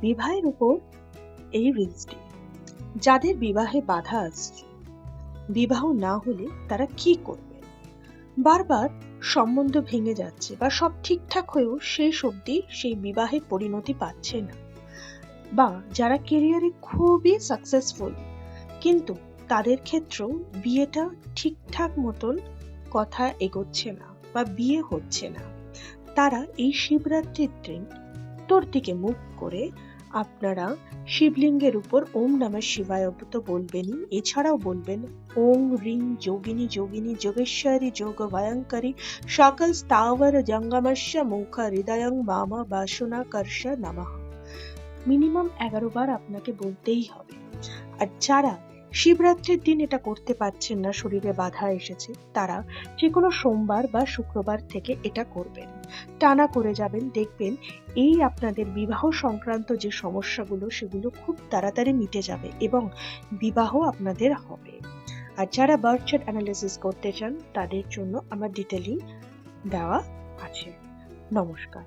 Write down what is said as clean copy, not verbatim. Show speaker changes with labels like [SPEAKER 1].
[SPEAKER 1] বিবাহের উপর এই রিলসটি। যাদের বিবাহে বাধা আসছে, বিবাহ না হলে তারা কি করবে? বারবার সম্বন্ধ ভেঙে যাচ্ছে বা সব ঠিকঠাক হয়েও শেষ অবধি সেই বিবাহের পরিণতি পাচ্ছে না, বা যারা কেরিয়ারে খুবই সাকসেসফুল কিন্তু তাদের ক্ষেত্রেও বিয়েটা ঠিকঠাক মতন কথা এগোচ্ছে না বা বিয়ে হচ্ছে না, তারা এই শিবরাত্রির দিন উত্তর দিকে মুখ করে আপনারা শিবলিঙ্গের উপর ওম নমঃ শিবায় তো বলবেনই, এছাড়াও বলবেন ওম রিং যোগিনী যোগিনী যোগেশ্বরী যোগ ভয়ঙ্করী সকল স্থাবর জঙ্গমস্য মুখ হৃদয়ং মামা বাসনা কর্ষ নমঃ। মিনিমাম 11 বার আপনাকে বলতেই হবে। আর যারা শিবরাত্রির দিন এটা করতে পারছেন না, শরীরে বাধা এসেছে, তারা যে কোনো সোমবার বা শুক্রবার থেকে এটা করবেন, টানা করে যাবেন, দেখবেন এই আপনাদের বিবাহ সংক্রান্ত যে সমস্যাগুলো সেগুলো খুব তাড়াতাড়ি মিটে যাবে এবং বিবাহ আপনাদের হবে। আর যারা বার্থ চার্ট অ্যানালিসিস করতে চান তাদের জন্য আমার ডিটেইলিং দেওয়া আছে। নমস্কার।